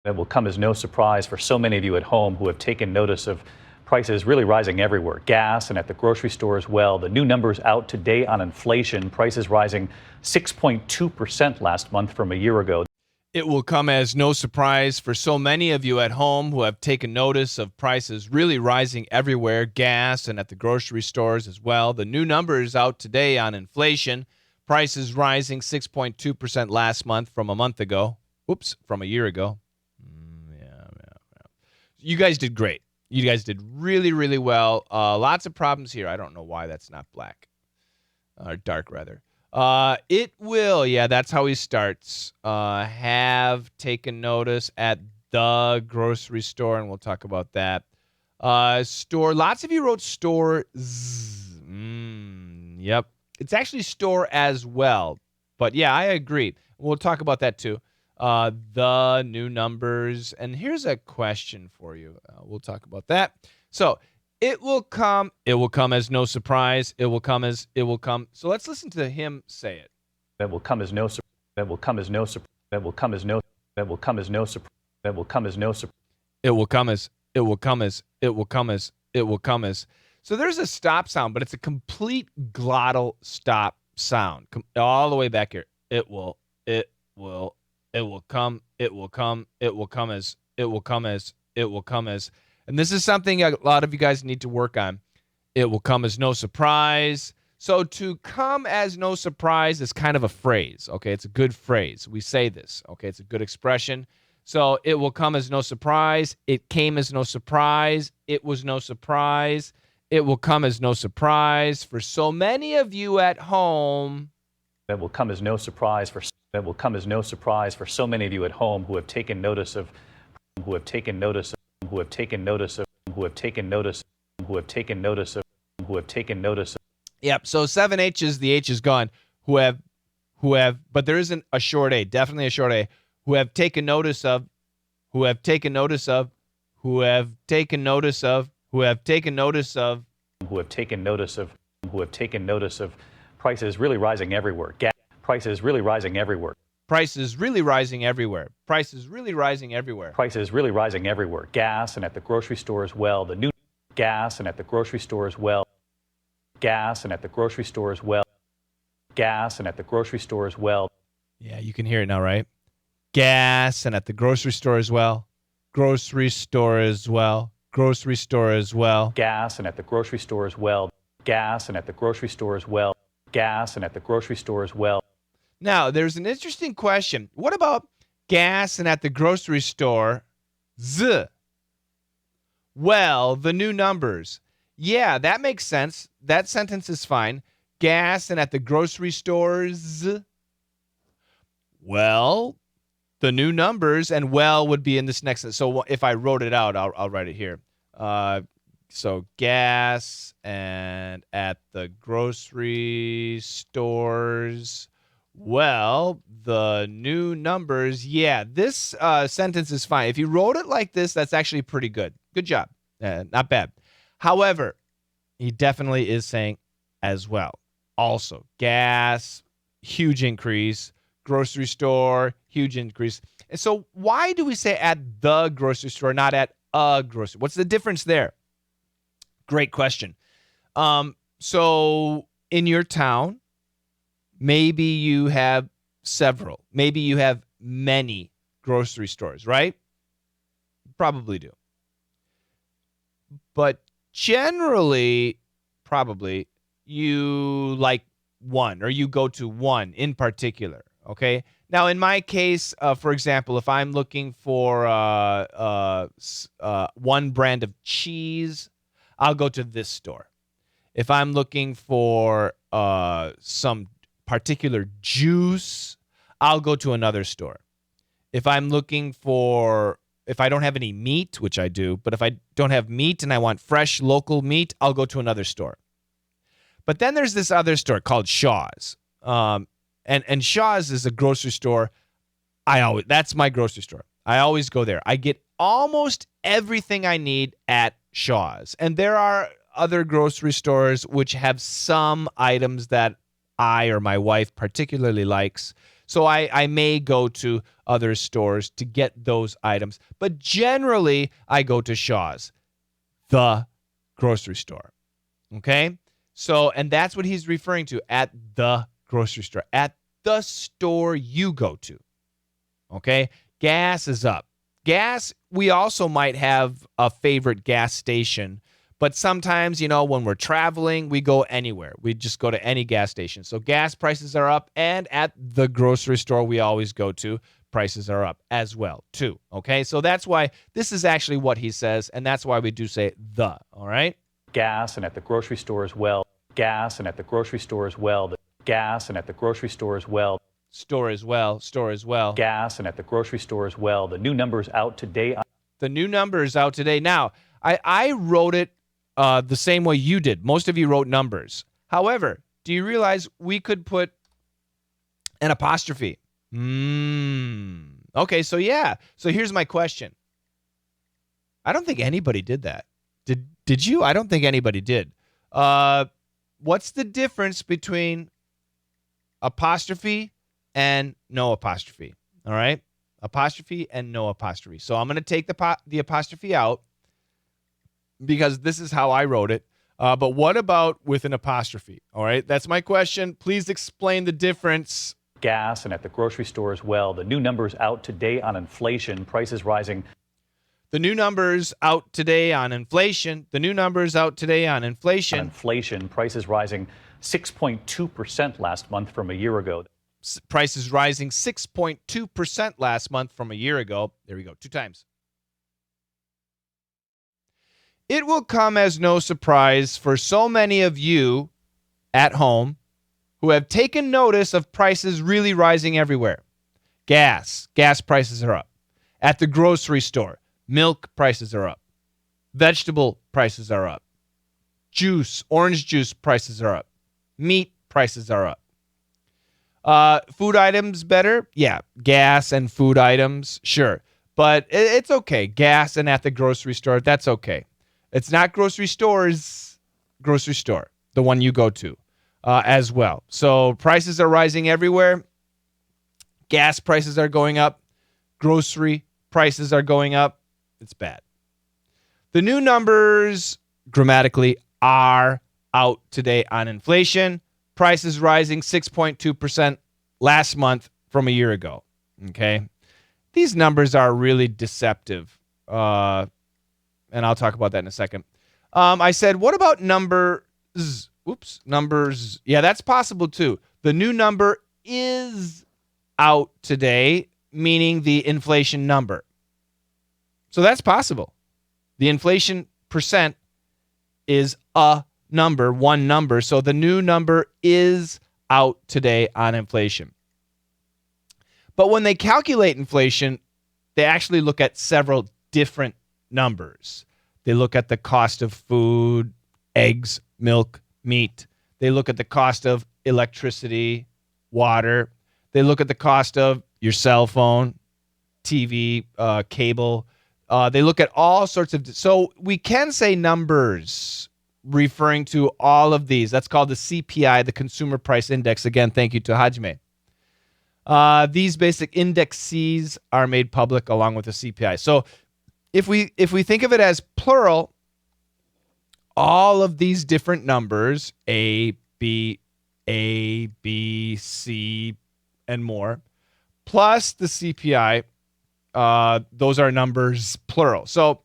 That will come as no surprise for so many of you at home who have taken notice of prices really rising everywhere, gas and at the grocery store as well. The new numbers out today on inflation, prices rising 6.2% last month from a year ago. It will come as no surprise for so many of you at home who have taken notice of prices really rising everywhere, gas and at the grocery stores as well. The new numbers out today on inflation, prices rising 6.2% last month from a month ago. From a year ago. You guys did great. You guys did really, really well. Lots of problems here. I don't know why that's not black. Or dark, rather. It will, that's how he starts. Have taken notice at the grocery store, and we'll talk about that. Store. Lots of you wrote store. Yep. It's actually store as well. But, I agree. We'll talk about that, too. The new numbers. And here's a question for you. We'll talk about that. So it will come as no surprise. It will come. So let's listen to him say it. That will come as no surprise. That will come as no surprise. That will come as no. That will come as no surprise. That will come as no surprise. It will come as. It will come as. It will come as. It will come as. So there's a stop sound, but it's a complete glottal stop sound all the way back here. It will come, it will come as, and this is something a lot of you guys need to work on. It will come as no surprise. So to come as no surprise is kind of a phrase, okay? It's a good phrase. We say this, okay? It's a good expression. So it will come as no surprise. It came as no surprise. It was no surprise. It will come as no surprise for so many of you at home. That will come as no surprise for. That will come as no surprise for so many of you at home who have taken notice of. Who have taken notice of. Who have taken notice of. Who have taken notice of. Who have taken notice of. Who have taken notice of. Yep. So 7 H's. The H is gone. Who have. But there isn't a short A. Definitely a short A. Who have taken notice of. Who have taken notice of. Who have taken notice of. Who have taken notice of. Who have taken notice of. Who have taken notice of. Prices really rising everywhere. Prices really rising everywhere. Prices really rising everywhere. Prices really rising everywhere. Prices really rising everywhere. Gas and at the grocery store as well. The new gas and at the grocery store as well. Gas and at the grocery store as well. Gas and at the grocery store as well. Yeah, you can hear it now, right? Gas and at the grocery store as well. Grocery store as well. Grocery store as well. Gas and at the grocery store as well. Gas and at the grocery store as well. Gas and at the grocery store as well. Now, there's an interesting question. What about gas and at the grocery store? Well, the new numbers. Yeah, that makes sense. That sentence is fine. Gas and at the grocery stores. Well, the new numbers, and well would be in this next sentence. So if I wrote it out, I'll write it here. So gas and at the grocery stores. Well, the new numbers. Yeah, this sentence is fine. If you wrote it like this, that's actually pretty good. Good job. Not bad. However, he definitely is saying as well. Also, gas, huge increase. Grocery store, huge increase. And so why do we say at the grocery store, not at a grocery? What's the difference there? Great question. So in your town, maybe you have several. Maybe you have many grocery stores, right? Probably do. But generally, probably, you like one, or you go to one in particular, okay? Now, in my case, for example, if I'm looking for one brand of cheese, I'll go to this store. If I'm looking for some particular juice, I'll go to another store. If I'm looking for, if I don't have any meat, which I do, but if I don't have meat and I want fresh local meat, I'll go to another store. But then there's this other store called Shaw's. And Shaw's is a grocery store. That's my grocery store. I always go there. I get almost everything I need at Shaw's. And there are other grocery stores which have some items that I or my wife particularly likes. So I may go to other stores to get those items. But generally, I go to Shaw's, the grocery store. Okay? So, and that's what he's referring to, at the grocery store, at the store you go to. Okay? Gas is up. Gas, we also might have a favorite gas station, but sometimes, when we're traveling, we go anywhere. We just go to any gas station. So gas prices are up, and at the grocery store we always go to, prices are up as well, too. Okay? So that's why this is actually what he says, and that's why we do say the, all right? Gas and at the grocery store as well. Gas and at the grocery store as well. Gas and at the grocery store as well. Store as well. Gas and at the grocery store as well. The new number's out today. The new number is out today. Now, I wrote it the same way you did. Most of you wrote numbers. However, do you realize we could put an apostrophe? Okay, so yeah. So here's my question. I don't think anybody did that. Did you? I don't think anybody did. What's the difference between apostrophe and no apostrophe? All right? Apostrophe and no apostrophe. So I'm going to take the apostrophe out because this is how I wrote it. But what about with an apostrophe? All right? That's my question. Please explain the difference. Gas and at the grocery store as well. The new numbers out today on inflation. Prices rising. The new numbers out today on inflation. The new numbers out today on inflation. Inflation. Prices rising 6.2% last month from a year ago. Prices rising 6.2% last month from a year ago. There we go. 2 times. It will come as no surprise for so many of you at home who have taken notice of prices really rising everywhere. Gas prices are up. At the grocery store, milk prices are up. Vegetable prices are up. Orange juice prices are up. Meat prices are up. Food items better? Yeah, gas and food items, sure. But it's okay. Gas and at the grocery store, that's okay. It's not grocery stores, grocery store, the one you go to as well. So prices are rising everywhere. Gas prices are going up. Grocery prices are going up. It's bad. The new numbers grammatically are out today on inflation. Prices rising 6.2% last month from a year ago. Okay? These numbers are really deceptive. And I'll talk about that in a second. I said, what about numbers? Numbers. Yeah, that's possible too. The new number is out today, meaning the inflation number. So that's possible. The inflation percent is a number, one number. So the new number is out today on inflation. But when they calculate inflation, they actually look at several different numbers. They look at the cost of food, eggs, milk, meat. They look at the cost of electricity, water. They look at the cost of your cell phone, TV, cable. They look at all sorts of... So we can say numbers referring to all of these. That's called the CPI, the Consumer Price Index. Again, thank you to Hajime. These basic indices are made public along with the CPI. So if we think of it as plural, all of these different numbers, A, B, C, and more, plus the CPI, those are numbers plural. So,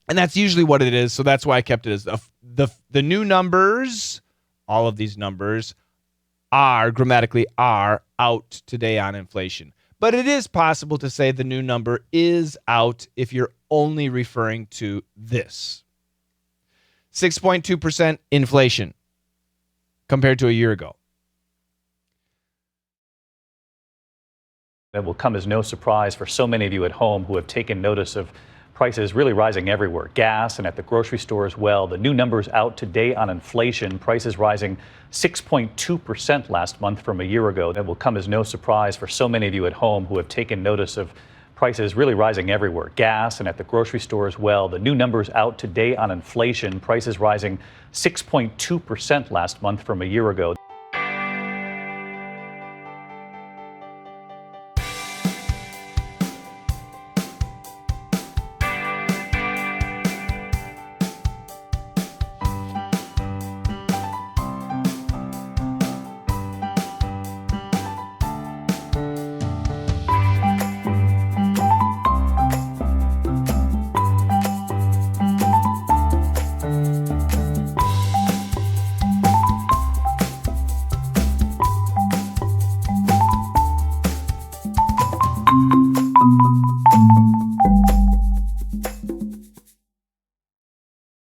and that's usually what it is. So that's why I kept it as the new numbers. All of these numbers are grammatically are out today on inflation. But it is possible to say the new number is out if you're only referring to this. 6.2% inflation compared to a year ago. It will come as no surprise for so many of you at home who have taken notice of prices really rising everywhere. Gas and at the grocery store as well. The new numbers out today on inflation. Prices rising 6.2% last month from a year ago. It will come as no surprise for so many of you at home who have taken notice of prices really rising everywhere. Gas and at the grocery store as well. The new numbers out today on inflation. Prices rising 6.2% last month from a year ago.